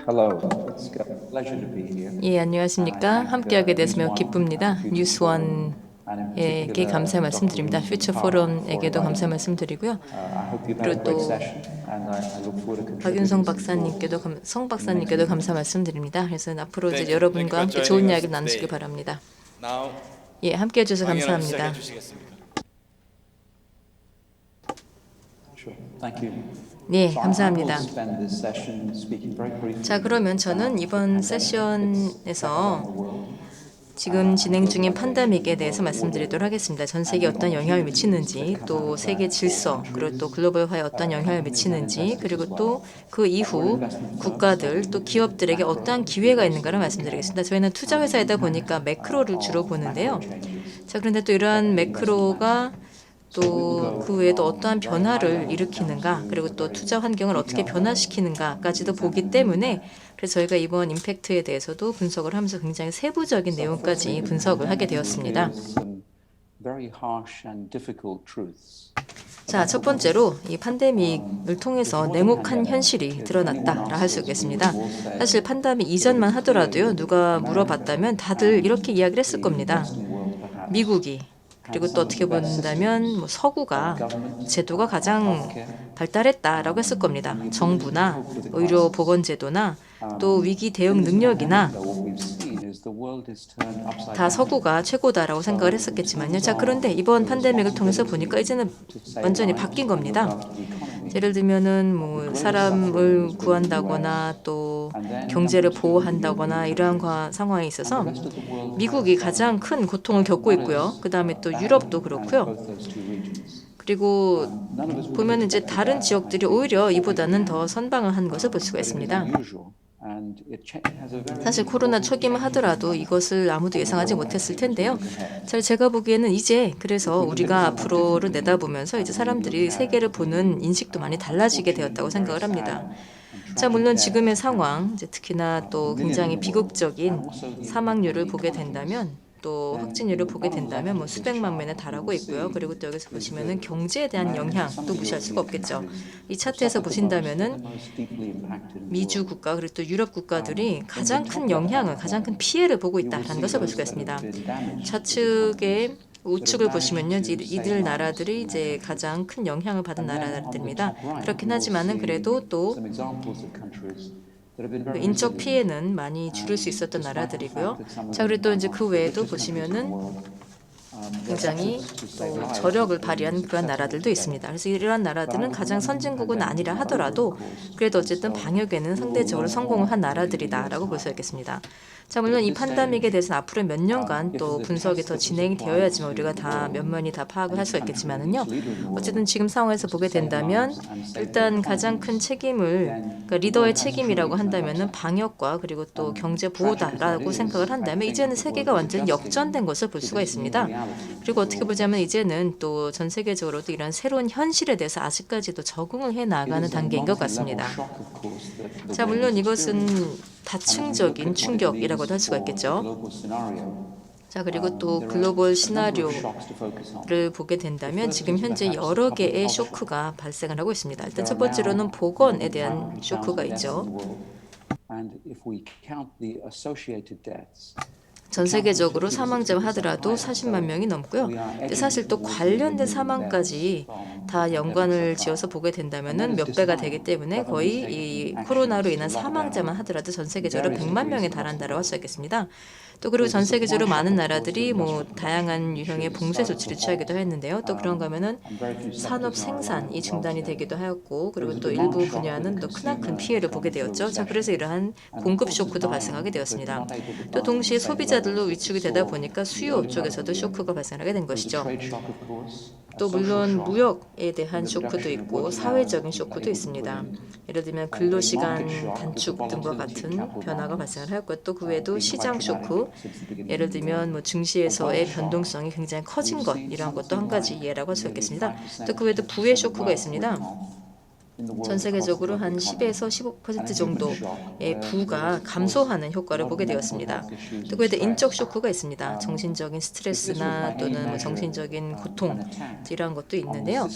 Hello, it's a pleasure to be here. 예, 안녕하십니까. 함께하게 돼서 매우 기쁩니다. 뉴스원에게 감사 말씀드립니다. 퓨처 포럼에게도 감사 말씀드리고요. I hope you've had a 그리고 great 또 session, and I look forward to 박윤성 contributing 박사님께도 성 박사님께도 감사 말씀드립니다. 그래서 앞으로 이제 Thank you 여러분과 for 함께 joining 좋은 us 이야기 today. 나누시길 바랍니다. Now, 예, 함께해 주셔서 강연을 감사합니다. 시작해 주시겠습니까? Sure. Thank you. 네, So I will 감사합니다. spend this session speaking very briefly 자, 그러면 저는 이번 세션에서 지금 진행 중인 팬데믹에 대해서 말씀드리도록 하겠습니다. 전 세계에 어떤 영향을 미치는지, 또 세계 질서, 그리고 또 글로벌화에 어떤 영향을 미치는지, 그리고 또 그 이후 국가들, 또 기업들에게 어떠한 기회가 있는가를 말씀드리겠습니다. 저희는 투자 회사이다 보니까 매크로를 주로 보는데요. 자, 그런데 또 이러한 매크로가 또 그 외에도 어떠한 변화를 일으키는가, 그리고 또 투자 환경을 어떻게 변화시키는가까지도 보기 때문에 그래서 저희가 이번 임팩트에 대해서도 분석을 하면서 굉장히 세부적인 내용까지 분석을 하게 되었습니다. very harsh and difficult truths. 자, 첫 번째로 이 팬데믹을 통해서 냉혹한 현실이 드러났다라 할 수 있겠습니다. 사실 팬데믹 이전만 하더라도요, 누가 물어봤다면 다들 이렇게 이야기를 했을 겁니다. 미국이, 그리고 또 어떻게 본다면 뭐 서구가 제도가 가장 발달했다라고 했을 겁니다. 정부나 의료 보건 제도나 또 위기 대응 능력이나 다 서구가 최고다라고 생각을 했었겠지만요. 자, 그런데 이번 팬데믹을 통해서 보니까 이제는 완전히 바뀐 겁니다. 예를 들면은 뭐 사람을 구한다거나 또 경제를 보호한다거나 이러한 상황에 있어서 미국이 가장 큰 고통을 겪고 있고요. 그 다음에 또 유럽도 그렇고요. 그리고 보면 이제 다른 지역들이 오히려 이보다는 더 선방을 한 것을 볼 수가 있습니다. 사실 코로나 초기만 하더라도 이것을 아무도 예상하지 못했을 텐데요. 제가 보기에는 이제 그래서 우리가 앞으로를 내다보면서 이제 사람들이 세계를 보는 인식도 많이 달라지게 되었다고 생각을 합니다. 자, 물론 지금의 상황, 이제 특히나 또 굉장히 비극적인 사망률을 보게 된다면, 또 확진율을 보게 된다면 뭐 수백만 명에 달하고 있고요. 그리고 또 여기서 보시면은 경제에 대한 영향도 무시할 수가 없겠죠. 이 차트에서 보신다면은 미주 국가 그리고 또 유럽 국가들이 가장 큰 영향을, 가장 큰 피해를 보고 있다라는 것을 볼 수가 있습니다. 좌측의 우측을 보시면요, 이들 나라들이 이제 가장 큰 영향을 받은 나라들입니다. 그렇긴 하지만은 그래도 또 그 인적 피해는 많이 줄일 수 있었던 나라들이고요. 자, 그리고 또 이제 그 외에도 보시면은 굉장히 또 저력을 발휘한 그런 나라들도 있습니다. 그래서 이러한 나라들은 가장 선진국은 아니라 하더라도 그래도 어쨌든 방역에는 상대적으로 성공을 한 나라들이다라고 볼 수 있겠습니다. 자, 물론 이 팬데믹에 대해서는 앞으로 몇 년간 또 분석이 더 진행이 되어야지만 우리가 다 면면이 다 파악을 할 수가 있겠지만은요. 어쨌든 지금 상황에서 보게 된다면 일단 가장 큰 책임을, 그러니까 리더의 책임이라고 한다면은 방역과 그리고 또 경제 보호다라고 생각을 한다면 이제는 세계가 완전히 역전된 것을 볼 수가 있습니다. 그리고 어떻게 보자면 이제는 또 전 세계적으로도 이런 새로운 현실에 대해서 아직까지도 적응을 해 나가는 단계인 것 같습니다. 자, 물론 이것은 다층적인 충격이라고도 할 수가 있겠죠. 자, 그리고 또 글로벌 시나리오를 보게 된다면 지금 현재 여러 개의 쇼크가 발생을 하고 있습니다. 일단 첫 번째로는 보건에 대한 쇼크가 있죠. 전 세계적으로 사망자만 하더라도 40만 명이 넘고요. 근데 사실 또 관련된 사망까지 다 연관을 지어서 보게 된다면은 몇 배가 되기 때문에 거의 이 코로나로 인한 사망자만 하더라도 전 세계적으로 100만 명에 달한다고 할 수 있겠습니다. 또 그리고 전 세계적으로 많은 나라들이 뭐 다양한 유형의 봉쇄 조치를 취하기도 했는데요. 또 그런가 하면은 산업 생산이 중단이 되기도 하였고, 그리고 또 일부 분야는 또 크나큰 피해를 보게 되었죠. 자, 그래서 이러한 공급 쇼크도 발생하게 되었습니다. 또 동시에 소비자들로 위축이 되다 보니까 수요 쪽에서도 쇼크가 발생하게 된 것이죠. 또 물론 무역에 대한 쇼크도 있고 사회적인 쇼크도 있습니다. 예를 들면 근로시간 단축 등과 같은 변화가 발생을 하였고, 또 그 외에도 시장 쇼크, 예를 들면 뭐 증시에서의 변동성이 굉장히 커진 것, 이러한 것도 한 가지 예라고 할 수 있겠습니다. 또 그 외에도 부의 쇼크가 있습니다. 전 세계적으로 한 10에서 15% 정도의 부가 감소하는 효과를 보게 되었습니다. 또 그에도 인적 쇼크가 있습니다. 정신적인 스트레스나 또는 뭐 정신적인 고통 이러한 것도 있는데요.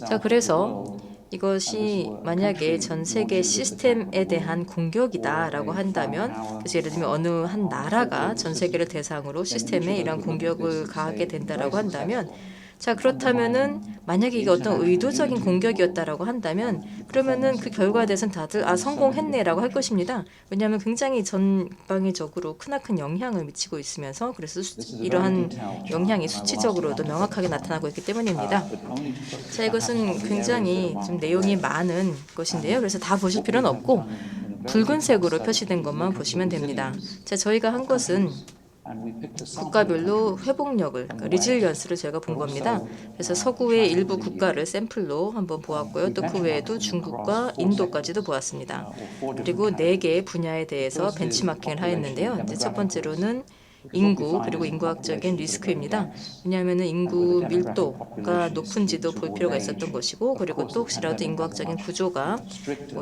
자, 그래서 이것이 만약에 전 세계 시스템에 대한 공격이다라고 한다면, 그래서 예를 들면 어느 한 나라가 전 세계를 대상으로 시스템에 이런 공격을 가하게 된다라고 한다면, 자, 그렇다면은 만약에 이게 어떤 의도적인 공격이었다라고 한다면, 그러면은 그 결과에 대해서는 다들 성공했네라고 할 것입니다. 왜냐하면 굉장히 전방위적으로 크나큰 영향을 미치고 있으면서, 그래서 이러한 영향이 수치적으로도 명확하게 나타나고 있기 때문입니다. 자, 이것은 굉장히 좀 내용이 많은 것인데요. 그래서 다 보실 필요는 없고 붉은색으로 표시된 것만 보시면 됩니다. 자, 저희가 한 것은 국가별로 회복력을, 그러니까 리질리언스를 제가 본 겁니다. 그래서 서구의 일부 국가를 샘플로 한번 보았고요. 또 그 외에도 중국과 인도까지도 보았습니다. 그리고 4개의 분야에 대해서 벤치마킹을 하였는데요. 이제 첫 번째로는 인구, 그리고 인구학적인 리스크입니다. 왜냐하면 인구 밀도가 높은지도 볼 필요가 있었던 것이고, 그리고 또 혹시라도 인구학적인 구조가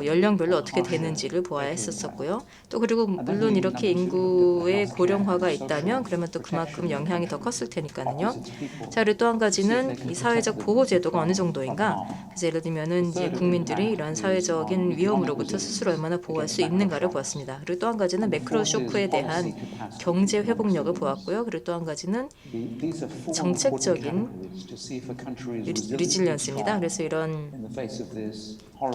연령별로 어떻게 되는지를 보아야 했었고요. 또 그리고 물론 이렇게 인구의 고령화가 있다면 그러면 또 그만큼 영향이 더 컸을 테니까요. 자, 그리고 또 한 가지는 이 사회적 보호 제도가 어느 정도인가. 그래서 예를 들면은 이제 국민들이 이러한 사회적인 위험으로부터 스스로 얼마나 보호할 수 있는가를 보았습니다. 그리고 또 한 가지는 매크로 쇼크에 대한 경제 회복 력을 보았고요. 그리고 또 한 가지는 정책적인 리질리언스입니다. 그래서 이런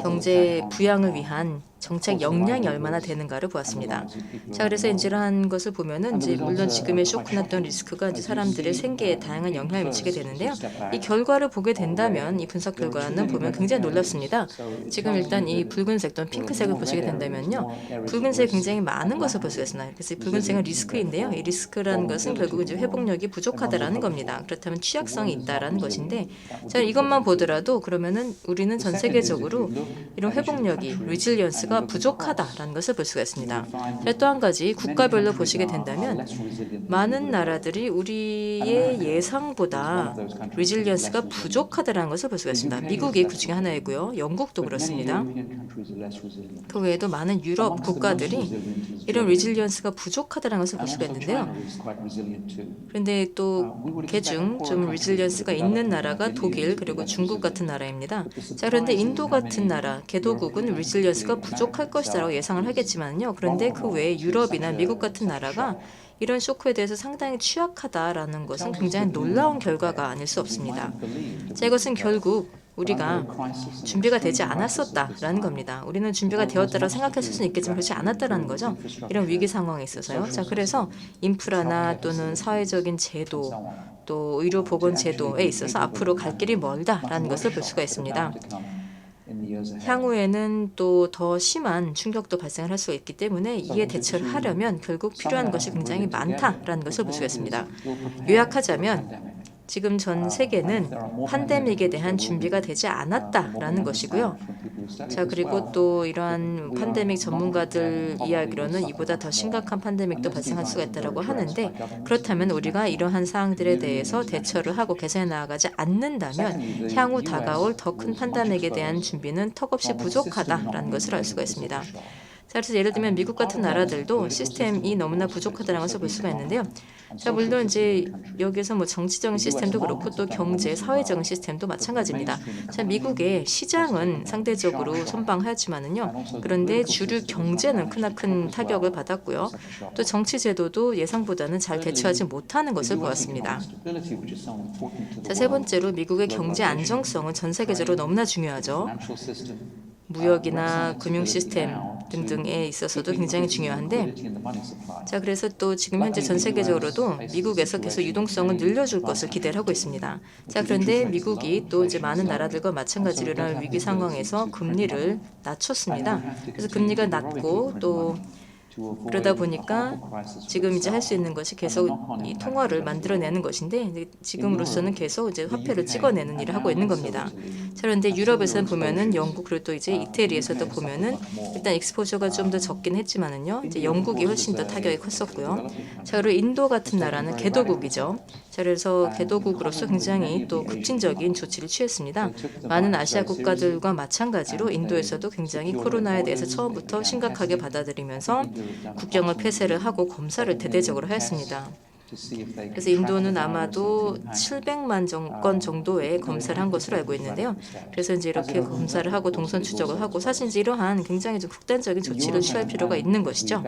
경제 부양을 위한 정책 역량이 얼마나 되는가를 보았습니다. 자, 그래서 이러한 것을 보면은 이제 물론 지금의 쇼크나 또는 리스크가 이제 사람들의 생계에 다양한 영향을 미치게 되는데요. 이 결과를 보게 된다면 이 분석 결과는 보면 굉장히 놀랍습니다. 지금 일단 이 붉은색 또는 핑크색을 보시게 된다면요, 붉은색 굉장히 많은 것을 볼 수가 있습니다. 그래서 이 붉은색은 리스크인데요. 이 리스크라는 것은 결국 이제 회복력이 부족하다라는 겁니다. 그렇다면 취약성이 있다라는 것인데, 자, 이것만 보더라도 그러면은 우리는 전 세계적으로 이런 회복력이 리질리언스가 부족하다라는 것을 볼 수가 있습니다. 또 한 가지 국가별로 보시게 된다면 많은 나라들이 우리의 예상보다 리질리언스가 부족하다라는 것을 볼 수가 있습니다. 미국이 그 중에 하나이고요. 영국도 그렇습니다. 그 외에도 많은 유럽 국가들이 이런 리질리언스가 부족하다라는 것을 볼 수가 있는데요. 그런데 또 개중 좀 리질리언스가 있는 나라가 독일 그리고 중국 같은 나라입니다. 자, 그런데 인도 같은 나라, 개도국은 리질리언스가 부족할 것이라고 예상을 하겠지만요. 그런데 그 외에 유럽이나 미국 같은 나라가 이런 쇼크에 대해서 상당히 취약하다라는 것은 굉장히 놀라운 결과가 아닐 수 없습니다. 자, 이것은 결국 우리가 준비가 되지 않았었다라는 겁니다. 우리는 준비가 되었다라고 생각했을 수는 있겠지만 그렇지 않았다라는 거죠. 이런 위기 상황에 있어서요. 자, 그래서 인프라나 또는 사회적인 제도, 또 의료보건 제도에 있어서 앞으로 갈 길이 멀다라는 것을 볼 수가 있습니다. 향후에는 또 더 심한 충격도 발생을 할 수가 있기 때문에 이에 대처를 하려면 결국 필요한 것이 굉장히 많다라는 것을 볼 수가 있습니다. 요약하자면 지금 전 세계는 팬데믹에 대한 준비가 되지 않았다라는 것이고요. 자, 그리고 또 이러한 팬데믹 전문가들 이야기로는 이보다 더 심각한 팬데믹도 발생할 수가 있다고 하는데, 그렇다면 우리가 이러한 사항들에 대해서 대처를 하고 개선해 나아가지 않는다면 향후 다가올 더 큰 팬데믹에 대한 준비는 턱없이 부족하다라는 것을 알 수가 있습니다. 자, 그래서 예를 들면 미국 같은 나라들도 시스템이 너무나 부족하다는 것을 볼 수가 있는데요. 자, 물론 이제 여기서 뭐 정치적인 시스템도 그렇고 또 경제, 사회적인 시스템도 마찬가지입니다. 자, 미국의 시장은 상대적으로 선방하였지만은요. 그런데 주류 경제는 크나큰 타격을 받았고요. 또 정치 제도도 예상보다는 잘 대처하지 못하는 것을 보았습니다. 자, 세 번째로 미국의 경제 안정성은 전 세계적으로 너무나 중요하죠. 무역이나 금융 시스템 등등에 있어서도 굉장히 중요한데, 자, 그래서 또 지금 현재 전 세계적으로도 미국에서 계속 유동성을 늘려줄 것을 기대를 하고 있습니다. 자, 그런데 미국이 또 이제 많은 나라들과 마찬가지로 이런 위기 상황에서 금리를 낮췄습니다. 그래서 금리가 낮고 또 그러다 보니까 지금 이제 할 수 있는 것이 계속 이 통화를 만들어내는 것인데, 지금으로서는 계속 이제 화폐를 찍어내는 일을 하고 있는 겁니다. 자, 그런데 유럽에서는 보면은 영국 그리고 또 이제 이태리에서도 보면은 일단 익스포저가 좀 더 적긴 했지만은요, 이제 영국이 훨씬 더 타격이 컸었고요. 자, 그리고 인도 같은 나라는 개도국이죠. 자, 그래서 개도국으로서 굉장히 또 급진적인 조치를 취했습니다. 많은 아시아 국가들과 마찬가지로 인도에서도 굉장히 코로나에 대해서 처음부터 심각하게 받아들이면서 국경을 폐쇄를 하고 검사를 대대적으로 하였습니다. 그래서 인도는 아마도 700만 건 정도의 검사를 한 것으로 알고 있는데요. 그래서 이제 이렇게 검사를 하고 동선 추적을 하고 사실 이제 이러한 굉장히 좀 극단적인 조치를 취할 필요가 있는 것이죠.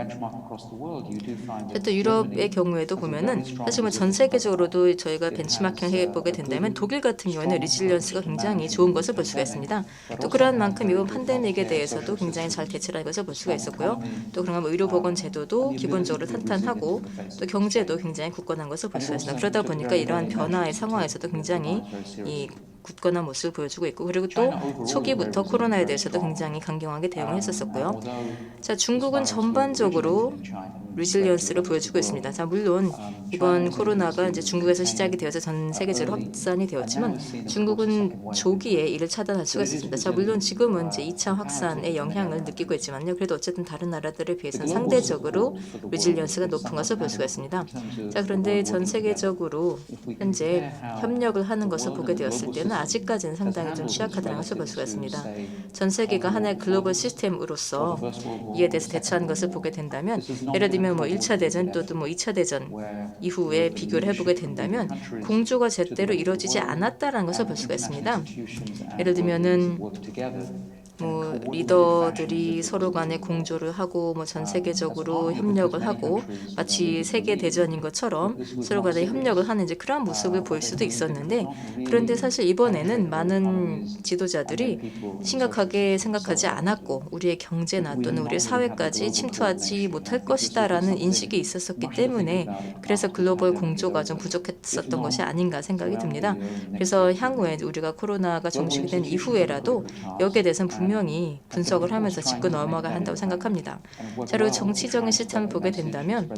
또 유럽의 경우에도 보면은 사실 뭐 전 세계적으로도 저희가 벤치마킹 해보게 된다면 독일 같은 경우에는 리질리언스가 굉장히 좋은 것을 볼 수가 있습니다. 또 그러한 만큼 이번 팬데믹에 대해서도 굉장히 잘 대처를 한 것을 볼 수가 있었고요. 또 그런 의료보건 제도도 기본적으로 탄탄하고 또 경제도 굉장히 굳건한 것을 볼 수가 있습니다. 그러다 보니까 이러한 변화의 상황에서도 굉장히 이 굳건한 모습을 보여주고 있고 그리고 또 초기부터 코로나에 대해서도 굉장히 강경하게 대응했었었고요. 자, 중국은 전반적으로 리질리언스를 보여주고 있습니다. 자, 물론 이번 코로나가 이제 중국에서 시작이 되어서 전 세계적으로 확산이 되었지만 중국은 조기에 이를 차단할 수가 있었습니다. 자, 물론 지금은 이제 2차 확산의 영향을 느끼고 있지만요. 그래도 어쨌든 다른 나라들에 비해서는 상대적으로 리질리언스가 높은 것을 볼 수가 있습니다. 자, 그런데 전 세계적으로 현재 협력을 하는 것을 보게 되었을 때는 아직까지는 상당히 좀 취약하다는 것을 볼 수가 있습니다. 전 세계가 하나의 글로벌 시스템으로서 이에 대해서 대처하는 것을 보게 된다면 예를 들면 뭐 1차 대전 또는 뭐 2차 대전 이후에 비교를 해보게 된다면 공조가 제대로 이루어지지 않았다는 것을 볼 수가 있습니다. 예를 들면은 뭐 리더들이 서로 간에 공조를 하고 뭐 전 세계적으로 협력을 하고 마치 세계 대전인 것처럼 서로 간에 협력을 하는 이제 그러한 모습을 보일 수도 있었는데 그런데 사실 이번에는 많은 지도자들이 심각하게 생각하지 않았고 우리의 경제나 또는 우리의 사회까지 침투하지 못할 것이다라는 인식이 있었었기 때문에 그래서 글로벌 공조가 좀 부족했었던 것이 아닌가 생각이 듭니다. 그래서 향후에 우리가 코로나가 종식이 된 이후에라도 여기에 대해서는 분명히 분석을 하면서 짚고 넘어가야 한다고 생각합니다. 자, 그리고 정치적인 시스템을 보게 된다면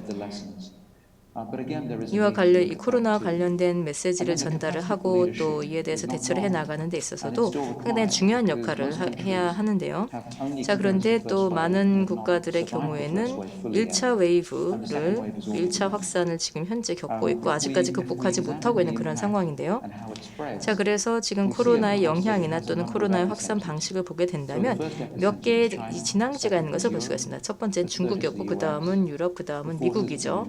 이와 관련 이 코로나와 관련된 메시지를 전달을 하고 또 이에 대해서 대처를 해 나가는 데 있어서도 상당히 중요한 역할을 해야 하는데요. 자, 그런데 또 많은 국가들의 경우에는 1차 웨이브를 1차 확산을 지금 현재 겪고 있고 아직까지 극복하지 못하고 있는 그런 상황인데요. 자, 그래서 지금 코로나의 영향이나 또는 코로나의 확산 방식을 보게 된다면 몇 개의 진앙지가 있는 것을 볼 수가 있습니다. 첫 번째는 중국이었고 그 다음은 유럽, 그 다음은 미국이죠.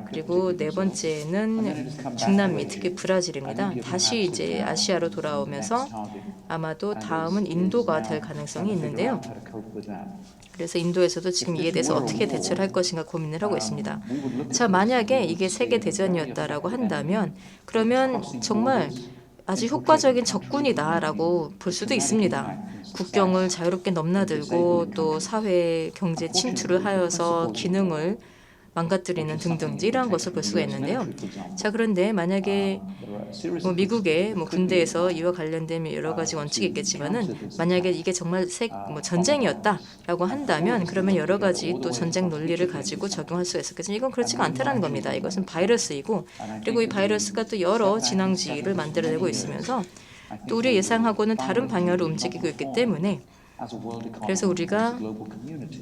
그리고 네 번째는 중남미, 특히 브라질입니다. 다시 이제 아시아로 돌아오면서 아마도 다음은 인도가 될 가능성이 있는데요. 그래서 인도에서도 지금 이에 대해서 어떻게 대처를 할 것인가 고민을 하고 있습니다. 자, 만약에 이게 세계 대전이었다라고 한다면 그러면 정말 아주 효과적인 적군이다라고 볼 수도 있습니다. 국경을 자유롭게 넘나들고 또 사회 경제 침투를 하여서 기능을 망가뜨리는 등등 이러한 것을 볼 수가 있는데요. 자, 그런데 만약에 뭐 미국의 뭐 군대에서 이와 관련된 여러 가지 원칙이 있겠지만은 만약에 이게 정말 전쟁이었다라고 한다면 그러면 여러 가지 또 전쟁 논리를 가지고 적용할 수가 있었겠지만 이건 그렇지가 않다라는 겁니다. 이것은 바이러스이고 그리고 이 바이러스가 또 여러 진앙지를 만들어내고 있으면서 또 우리 예상하고는 다른 방향으로 움직이고 있기 때문에 그래서 우리가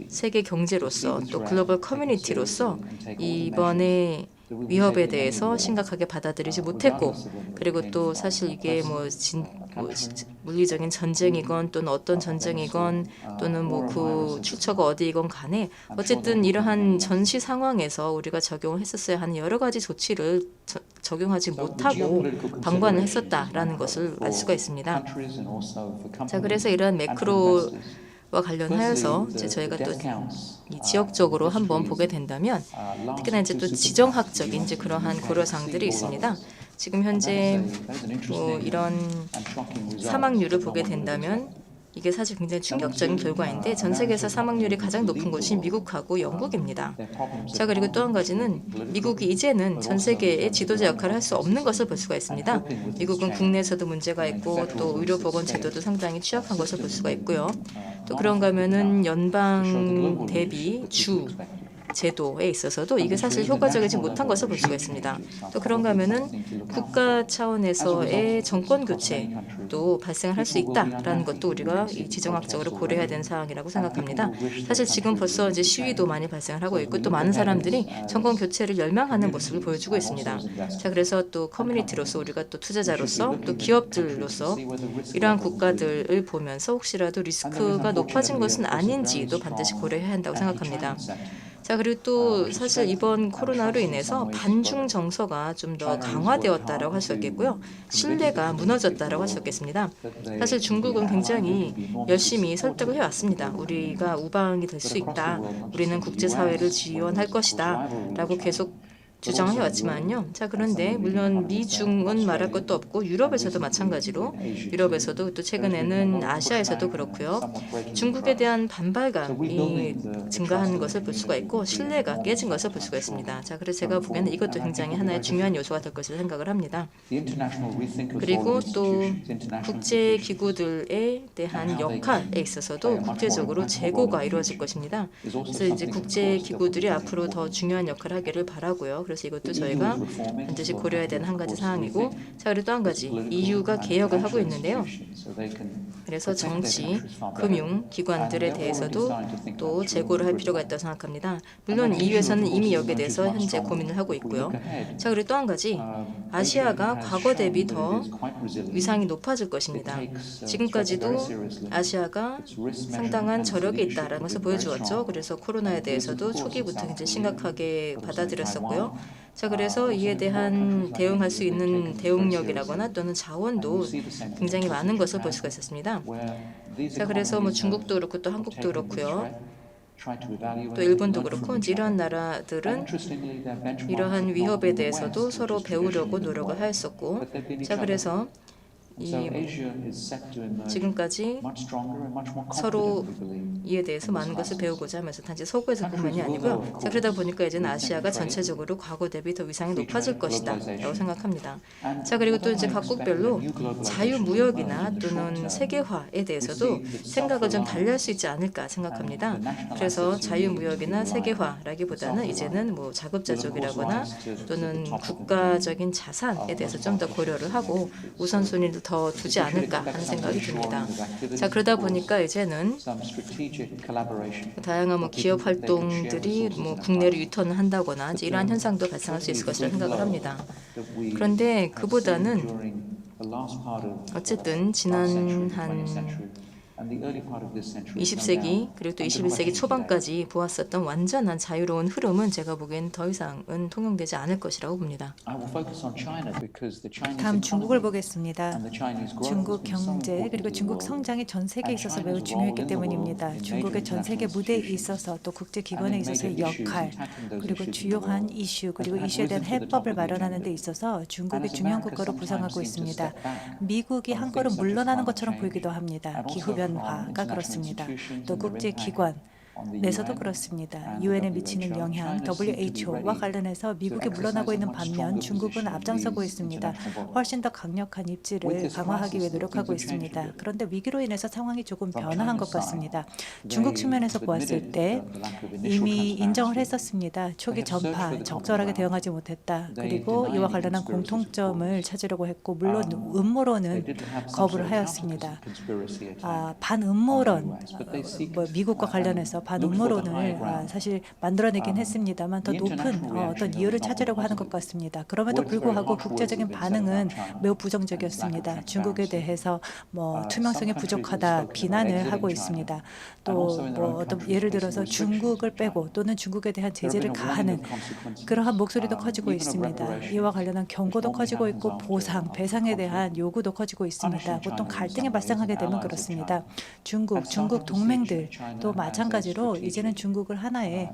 세계 경제로서 또 글로벌 커뮤니티로서 이번에 위협에 대해서 심각하게 받아들이지 못했고 그리고 또 사실 이게 뭐 물리적인 전쟁이건 또는 어떤 전쟁이건 또는 뭐 그 출처가 어디이건 간에 어쨌든 이러한 전시 상황에서 우리가 적용을 했었어야 하는 여러 가지 조치를 적용하지 못하고 방관을 했었다라는 것을 알 수가 있습니다. 자, 그래서 이러한 매크로와 관련하여서 이제 저희가 또 이 지역적으로 한번 보게 된다면 특히나 이제 또 지정학적인 이제 그러한 고려사항들이 있습니다. 지금 현재 뭐 이런 사망률을 보게 된다면 이게 사실 굉장히 충격적인 결과인데 전 세계에서 사망률이 가장 높은 곳이 미국하고 영국입니다. 자, 그리고 또 한 가지는 미국이 이제는 전 세계의 지도자 역할을 할 수 없는 것을 볼 수가 있습니다. 미국은 국내에서도 문제가 있고 또 의료보건 제도도 상당히 취약한 것을 볼 수가 있고요. 또 그런가 하면은 연방 대비 주 제도에 있어서도 이게 사실 효과적이지 못한 것을 볼 수가 있습니다. 또 그런가 하면은 국가 차원에서의 정권 교체도 발생을 할 수 있다라는 것도 우리가 이 지정학적으로 고려해야 되는 사항이라고 생각합니다. 사실 지금 벌써 이제 시위도 많이 발생을 하고 있고 또 많은 사람들이 정권 교체를 열망하는 모습을 보여주고 있습니다. 자, 그래서 또 커뮤니티로서 우리가 또 투자자로서 또 기업들로서 이러한 국가들을 보면서 혹시라도 리스크가 높아진 것은 아닌지도 반드시 고려해야 한다고 생각합니다. 자, 그리고 또 사실 이번 코로나로 인해서 반중 정서가 좀 더 강화되었다라고 할 수 있겠고요. 신뢰가 무너졌다라고 할 수 있겠습니다. 사실 중국은 굉장히 열심히 설득을 해왔습니다. 우리가 우방이 될 수 있다. 우리는 국제사회를 지원할 것이다. 라고 계속 주장을 해왔지만요. 자, 그런데 물론 미중은 말할 것도 없고 유럽에서도 마찬가지로 유럽에서도 또 최근에는 아시아에서도 그렇고요. 중국에 대한 반발감이 증가하는 것을 볼 수가 있고 신뢰가 깨진 것을 볼 수가 있습니다. 자, 그래서 제가 보기에는 이것도 굉장히 하나의 중요한 요소가 될 것이라 생각을 합니다. 그리고 또 국제 기구들에 대한 역할에 있어서도 국제적으로 재고가 이루어질 것입니다. 그래서 이제 국제 기구들이 앞으로 더 중요한 역할을 하기를 바라고요. 그래서 이것도 저희가 반드시 고려해야 되는 한 가지 사항이고, 자, 그리고 또 한 가지 EU가 개혁을 하고 있는데요. 그래서 정치, 금융 기관들에 대해서도 또 재고를 할 필요가 있다고 생각합니다. 물론 EU에서는 이미 여기에 대해서 현재 고민을 하고 있고요. 자, 그리고 또 한 가지, 아시아가 과거 대비 더 위상이 높아질 것입니다. 지금까지도 아시아가 상당한 저력이 있다라는 것을 보여주었죠. 그래서 코로나에 대해서도 초기부터 이제 심각하게 받아들였었고요. 자, 그래서 이에 대한 대응할 수 있는 대응력이라거나 또는 자원도 굉장히 많은 것을 볼 수가 있었습니다. 자, 그래서 뭐 중국도 그렇고 또 한국도 그렇고요. 또 일본도 그렇고 이러한 나라들은 이러한 위협에 대해서도 서로 배우려고 노력을 하였었고, 자, 그래서 지금까지 서로 이에 대해서 많은 것을 배우고자 하면서 단지 서구에서뿐만이 아니고요. 자, 그러다 보니까 이제는 아시아가 전체적으로 과거 대비 더 위상이 높아질 것이다 라고 생각합니다. 자, 그리고 또 이제 각국별로 자유무역이나 또는 세계화에 대해서도 생각을 좀 달리할 수 있지 않을까 생각합니다. 그래서 자유무역이나 세계화라기보다는 이제는 뭐 자급자족이라거나 또는 국가적인 자산에 대해서 좀 더 고려를 하고 우선순위를 더 두지 않을까 하는 생각이 듭니다. 자, 그러다 보니까 이제는 다양한 뭐 기업 활동들이 뭐 국내로 유턴을 한다거나 이러한 현상도 발생할 수 있을 것이라 생각을 합니다. 그런데 그보다는 어쨌든 지난 한 20세기 그리고 또 21세기 초반까지 보았었던 완전한 자유로운 흐름은 제가 보기엔 더 이상은 통용되지 않을 것이라고 봅니다. 다음 중국을 보겠습니다. 중국 경제 그리고 중국 성장이 전 세계에 있어서 매우 중요했기 때문입니다. 중국의 전 세계 무대에 있어서 또 국제 기관에 있어서의 역할 그리고 주요한 이슈 그리고 이슈에 대한 해법을 마련하는 데 있어서 중국이 중요한 국가로 부상하고 있습니다. 미국이 한 걸음 물러나는 것처럼 보이기도 합니다. 기후변화가 그렇습니다. 또 국제 기관 내서도 그렇습니다. 유엔에 미치는 영향, WHO와 관련해서 미국이 물러나고 있는 반면 중국은 앞장서고 있습니다. 훨씬 더 강력한 입지를 강화하기 위해 노력하고 있습니다. 그런데 위기로 인해서 상황이 조금 변화한 것 같습니다. 중국 측면에서 보았을 때 이미 인정을 했었습니다. 초기 전파 적절하게 대응하지 못했다. 그리고 이와 관련한 공통점을 찾으려고 했고 물론 음모론은 거부를 하였습니다. 반음모론, 미국과 관련해서 반음모론을 사실 만들어내긴 했습니다만 더 높은 어떤 이유를 찾으려고 하는 것 같습니다. 그럼에도 불구하고 국제적인 반응은 매우 부정적이었습니다. 중국에 대해서 투명성이 부족하다 비난을 하고 있습니다. 또 어떤 예를 들어서 중국을 빼고 또는 중국에 대한 제재를 가하는 그러한 목소리도 커지고 있습니다. 이와 관련한 경고도 커지고 있고 보상, 배상에 대한 요구도 커지고 있습니다. 보통 갈등이 발생하게 되면 그렇습니다. 중국 동맹들도 마찬가지로 이제는 중국을 하나의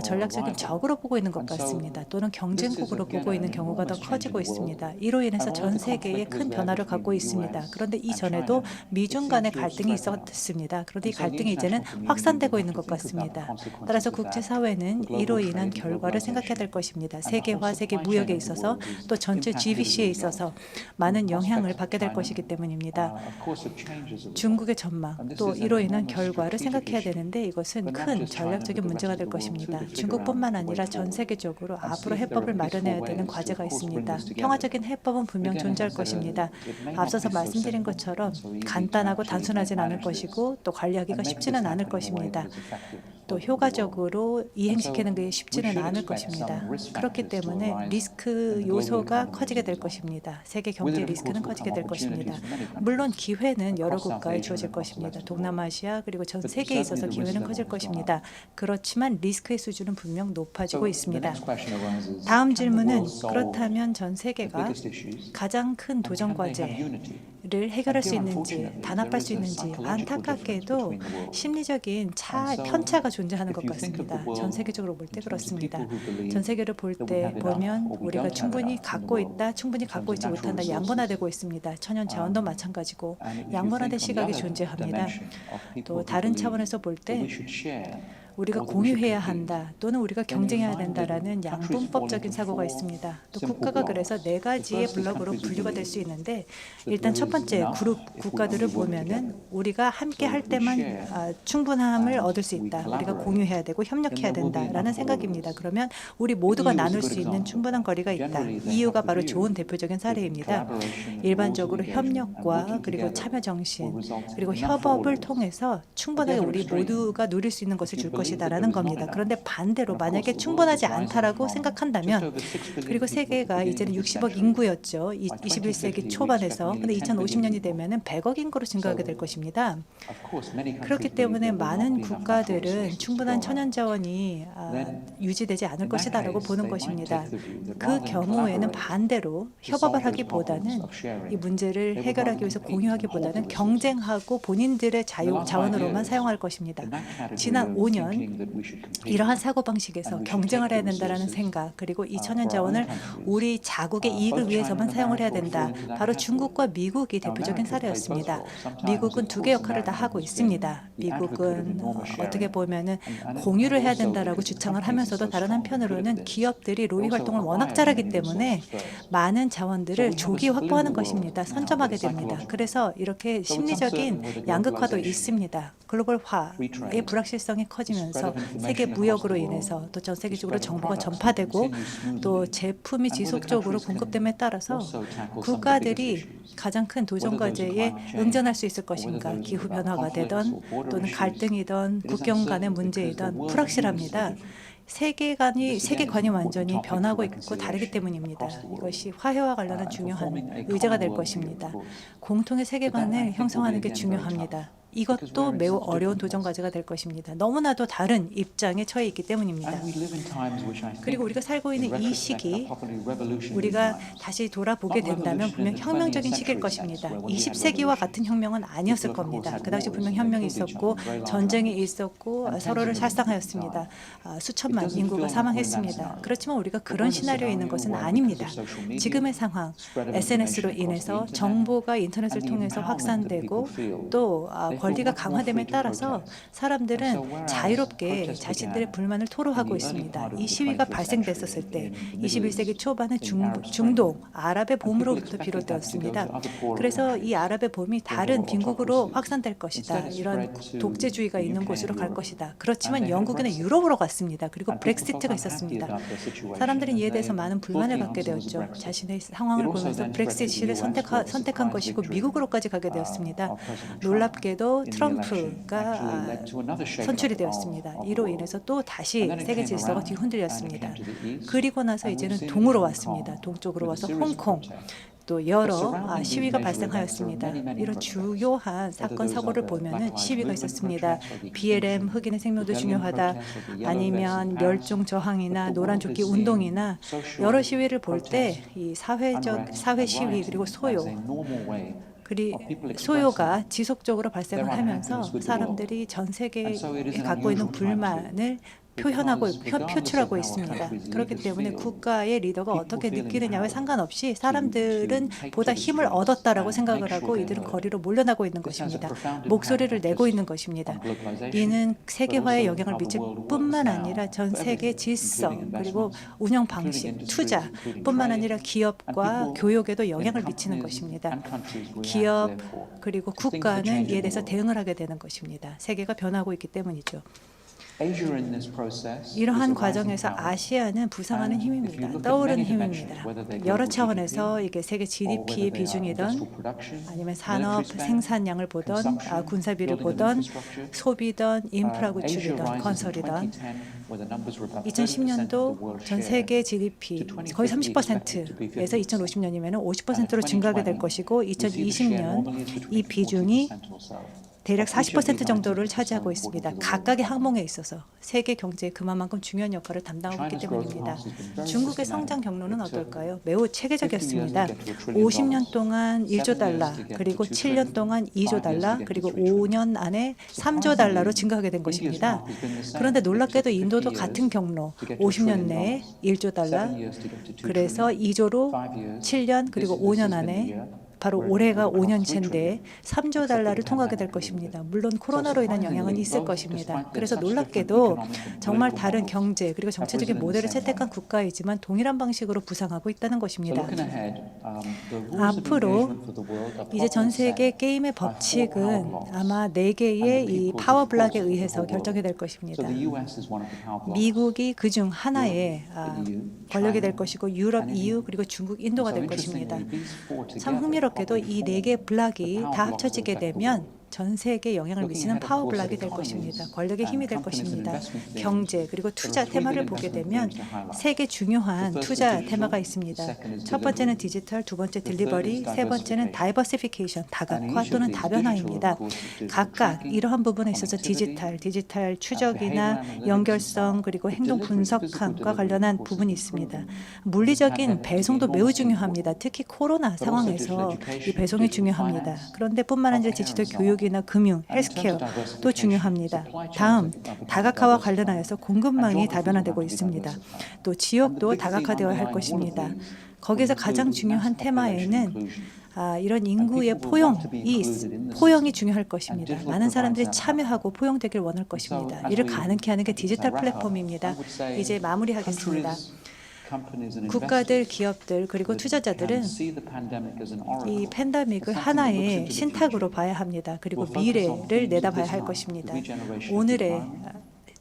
전략적인 적으로 보고 있는 것 같습니다. 또는 경쟁국으로 보고 있는 경우가 더 커지고 있습니다. 이로 인해서 전 세계에 큰 변화를 갖고 있습니다. 그런데 이전에도 미중 간의 갈등이 있었습니다. 그런데 이 갈등이 이제는 확산되고 있는 것 같습니다. 따라서 국제사회는 이로 인한 결과를 생각해야 될 것입니다. 세계화, 세계 무역에 있어서 또 전체 GBC에 있어서 많은 영향을 받게 될 것이기 때문입니다. 중국의 전망, 또 이로 인한 결과를 생각해야 되는데 이것은 큰 전략적인 문제가 될 것입니다. 중국뿐만 아니라 전 세계적으로 앞으로 해법을 마련해야 되는 과제가 있습니다. 평화적인 해법은 분명 존재할 것입니다. 앞서서 말씀드린 것처럼 간단하고 단순하진 않을 것이고 또 관리하기가 쉽지는 않을 것입니다. 또 효과적으로 이행시키는 게 쉽지는 않을 것입니다. 그렇기 때문에 리스크 요소가 커지게 될 것입니다. 세계 경제 리스크는 커지게 될 것입니다. 물론 기회는 여러 국가에 주어질 것입니다. 동남아시아 그리고 전 세계에 있어서 기회는 커질 커질 것입니다. 그렇지만 리스크의 수준은 분명 높아지고 있습니다. 다음 질문은 그렇다면 전 세계가 가장 큰 도전 과제를 해결할 수 있는지, 단합할 수 있는지, 안타깝게도 심리적인 편차가 존재하는 것 같습니다. 전 세계적으로 볼 때 그렇습니다. 전 세계를 볼 때 보면 우리가 충분히 갖고 있다, 충분히 갖고 있지 못한다, 양분화되고 있습니다. 천연 자원도 마찬가지고 양분화된 시각이 존재합니다. 또 다른 차원에서 볼 때 우리가 공유해야 한다 또는 우리가 경쟁해야 된다라는 양분법적인 사고가 있습니다. 또 국가가 그래서 네 가지의 블록으로 분류가 될 수 있는데 일단 첫 번째 그룹 국가들을 보면은 우리가 함께 할 때만 충분함을 얻을 수 있다. 우리가 공유해야 되고 협력해야 된다라는 생각입니다. 그러면 우리 모두가 나눌 수 있는 충분한 거리가 있다. EU가 바로 좋은 대표적인 사례입니다. 일반적으로 협력과 그리고 참여 정신 그리고 협업을 통해서 충분하게 우리 모두가 누릴 수 있는 것을 줄 것이다라는 겁니다. 그런데 반대로 만약에 충분하지 않다라고 생각한다면 그리고 세계가 이제는 60억 인구였죠. 21세기 초반에서. 근데 2050년이 되면은 100억 인구로 증가하게 될 것입니다. 그렇기 때문에 많은 국가들은 충분한 천연 자원이 유지되지 않을 것이다라고 보는 것입니다. 그 경우에는 반대로 협업을 하기보다는 이 문제를 해결하기 위해서 공유하기보다는 경쟁하고 본인들의 자원으로만 사용할 것입니다. 지난 5년 이러한 사고방식에서 경쟁을 해야 된다는 생각 그리고 이 천연 자원을 우리 자국의 이익을 위해서만 사용을 해야 된다. 바로 중국과 미국이 대표적인 사례였습니다. 미국은 두 개 역할을 다 하고 있습니다. 미국은 어떻게 보면은 공유를 해야 된다라고 주장을 하면서도 다른 한편으로는 기업들이 로비 활동을 워낙 잘하기 때문에 많은 자원들을 조기 확보하는 것입니다. 선점하게 됩니다. 그래서 이렇게 심리적인 양극화도 있습니다. 글로벌화의 불확실성이 커지면서 세계 무역으로 인해서 또 전 세계적으로 정보가 전파되고 또 제품이 지속적으로 공급됨에 따라서 국가들이 가장 큰 도전 과제에 응전할 수 있을 것인가, 기후 변화가 되던 또는 갈등이던 국경 간의 문제이던 불확실합니다. 세계관이 완전히 변하고 있고 다르기 때문입니다. 이것이 화해와 관련한 중요한 의제가 될 것입니다. 공통의 세계관을 형성하는 게 중요합니다. 이것도 매우 어려운 도전 과제가 될 것입니다. 너무나도 다른 입장에 처해 있기 때문입니다. 그리고 우리가 살고 있는 이 시기, 우리가 다시 돌아보게 된다면 분명 혁명적인 시기일 것입니다. 20세기와 같은 혁명은 아니었을 겁니다. 그 당시 분명 혁명이 있었고 전쟁이 있었고 서로를 살상하였습니다. 수천만 인구가 사망했습니다. 그렇지만 우리가 그런 시나리오에 있는 것은 아닙니다. 지금의 상황, SNS로 인해서 정보가 인터넷을 통해서 확산되고 또 권리가 강화됨에 따라서 사람들은 자유롭게 자신들의 불만을 토로하고 있습니다. 이 시위가 발생됐었을 때 21세기 초반에 중동, 아랍의 봄으로부터 비롯되었습니다. 그래서 이 아랍의 봄이 다른 빈국으로 확산될 것이다. 이런 독재주의가 있는 곳으로 갈 것이다. 그렇지만 영국은 유럽으로 갔습니다. 그리고 브렉시트가 있었습니다. 사람들은 이에 대해서 많은 불만을 갖게 되었죠. 자신의 상황을 보면서 브렉시트를 선택한 것이고 미국으로까지 가게 되었습니다. 놀랍게도 트럼프가 선출이 되었습니다. 이로 인해서 또 다시 세계 질서가 뒤흔들렸습니다. 그리고 나서 이제는 동으로 왔습니다. 동쪽으로 와서 홍콩, 또 여러 시위가 발생하였습니다. 이런 주요한 사건 사고를 보면은 시위가 있었습니다. BLM 흑인의 생명도 중요하다, 아니면 멸종 저항이나 노란조끼 운동이나 여러 시위를 볼 때 이 사회 시위 그리고 소요가 지속적으로 발생을 하면서 사람들이 전 세계에 갖고 있는 불만을 표출하고 있습니다. 그렇기 때문에 국가의 리더가 어떻게 느끼느냐와 상관없이 사람들은 보다 힘을 얻었다라고 생각을 하고 이들은 거리로 몰려나고 있는 것입니다. 목소리를 내고 있는 것입니다. 이는 세계화에 영향을 미칠 뿐만 아니라 전 세계 질서 그리고 운영 방식, 투자뿐만 아니라 기업과 교육에도 영향을 미치는 것입니다. 기업 그리고 국가는 이에 대해서 대응을 하게 되는 것입니다. 세계가 변하고 있기 때문이죠. 이러한 과정에서 아시아는 부상하는 힘입니다. 떠오르는 힘입니다. 여러 차원에서 이게 세계 GDP의 비중이든 아니면 산업 생산량을 보던 군사비를 보던 소비든 인프라 구축이든 건설이든 2010년도 전 세계 GDP 거의 30%에서 2050년이면 50%로 증가하게 될 것이고 2020년 이 비중이 대략 40% 정도를 차지하고 있습니다. 각각의 항목에 있어서 세계 경제에 그만큼 중요한 역할을 담당하고 있기 때문입니다. 중국의 성장 경로는 어떨까요? 매우 체계적이었습니다. 50년 동안 1조 달러, 그리고 7년 동안 2조 달러, 그리고 5년 안에 3조 달러로 증가하게 된 것입니다. 그런데 놀랍게도 인도도 같은 경로, 50년 내에 1조 달러, 그래서 2조로 7년 그리고 5년 안에 바로 올해가 5년째인데 3조 달러를 통과하게 될 것입니다. 물론 코로나로 인한 영향은 있을 것입니다. 그래서 놀랍게도 정말 다른 경제 그리고 정체적인 모델을 채택한 국가이지만 동일한 방식으로 부상하고 있다는 것입니다. 앞으로 이제 전 세계 게임의 법칙은 아마 4개의 이 파워 블락에 의해서 결정이 될 것입니다. 미국이 그중 하나의 권력이 될 것이고 유럽, EU 그리고 중국, 인도가 될 것입니다. 참 흥미롭게도 이 4개 블락이 다 합쳐지게 되면 전 세계에 영향을 미치는 파워 블락이 될 것입니다. 권력의 힘이 될 것입니다. 경제 그리고 투자 테마를 보게 되면 3개 중요한 투자 테마가 있습니다. 첫 번째는 디지털, 두 번째 딜리버리, 세 번째는 다이버시피케이션, 다각화 또는 다변화입니다. 각각 이러한 부분에 있어서 디지털 추적이나 연결성 그리고 행동 분석함과 관련한 부분이 있습니다. 물리적인 배송도 매우 중요합니다. 특히 코로나 상황에서 이 배송이 중요합니다. 그런데 뿐만 아니라 디지털 교육이나 금융, 헬스케어도 중요합니다. 다음, 다각화와 관련하여서 공급망이 다변화되고 있습니다. 또 지역도 다각화되어야 할 것입니다. 거기서 가장 중요한 테마에는 이런 인구의 포용이 중요할 것입니다. 많은 사람들이 참여하고 포용되길 원할 것입니다. 이를 가능케 하는 게 디지털 플랫폼입니다. 이제 마무리하겠습니다. 국가들, 기업들 그리고 투자자들은 이 팬데믹을 하나의 신탁으로 봐야 합니다. 그리고 미래를 내다봐야 할 것입니다. 오늘의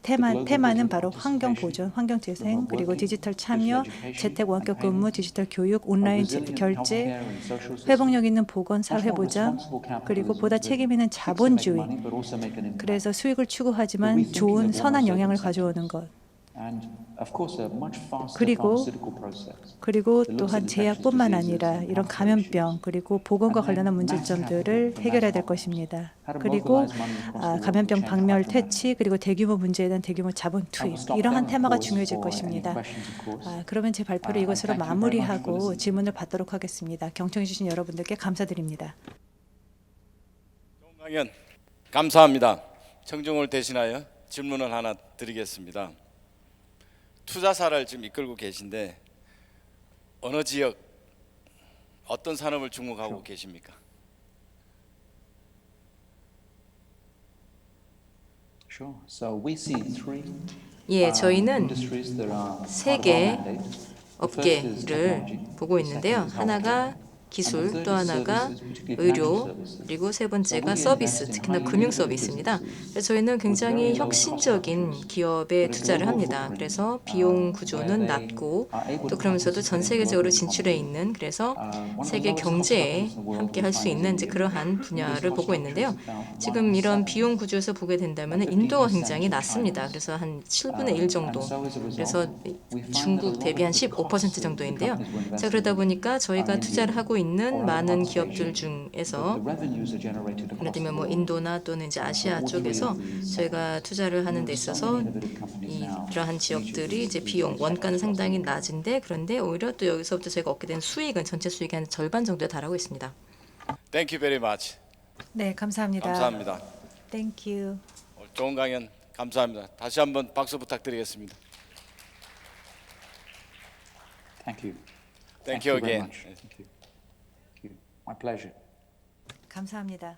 테마는 바로 환경 보존, 환경 재생, 그리고 디지털 참여, 재택 원격 근무, 디지털 교육, 온라인 결제, 회복력 있는 보건, 사회 보장, 그리고 보다 책임 있는 자본주의. 그래서 수익을 추구하지만 좋은 선한 영향을 가져오는 것. 그리고 또한 제약뿐만 아니라 이런 감염병 그리고 보건과 관련한 문제점들을 해결해야 될 것입니다. 그리고 감염병 박멸 퇴치 그리고 대규모 문제에 대한 대규모 자본 투입 이러한 테마가 중요해질 것입니다. 그러면 제 발표를 이것으로 마무리하고 질문을 받도록 하겠습니다. 경청해 주신 여러분들께 감사드립니다. 좋은 강연 감사합니다. 청중을 대신하여 질문을 하나 드리겠습니다. 투자사를 지금 이끌고 계신데 어느 지역, 어떤 산업을 주목하고 계십니까? 예, 저희는 3개 업계를 보고 있는데요. 하나가 기술, 또 하나가 의료, 그리고 세 번째가 서비스, 특히나 금융 서비스입니다. 그래서 저희는 굉장히 혁신적인 기업에 투자를 합니다. 그래서 비용 구조는 낮고 또 그러면서도 전 세계적으로 진출해 있는 그래서 세계 경제에 함께 할 수 있는 이제 그러한 분야를 보고 있는데요. 지금 이런 비용 구조에서 보게 된다면 인도가 굉장히 낮습니다. 그래서 한 7분의 1 정도. 그래서 중국 대비 한 15% 정도인데요. 자, 그러다 보니까 저희가 투자를 하고 있는 많은 기업들 중에서 예를 들면 뭐 인도나 또는 이제 아시아 쪽에서 저희가 투자를 하는 데 있어서 이러한 지역들이 이제 비용 원가는 상당히 낮은데 그런데 오히려 또 여기서부터 저희가 얻게 된 수익은 전체 수익의 한 절반 정도에 달하고 있습니다. Thank you very much. 네, 감사합니다. 감사합니다. Thank you. 좋은 강연 감사합니다. 다시 한번 박수 부탁드리겠습니다. Thank you. Thank you very again. much. Thank you. My pleasure. 감사합니다.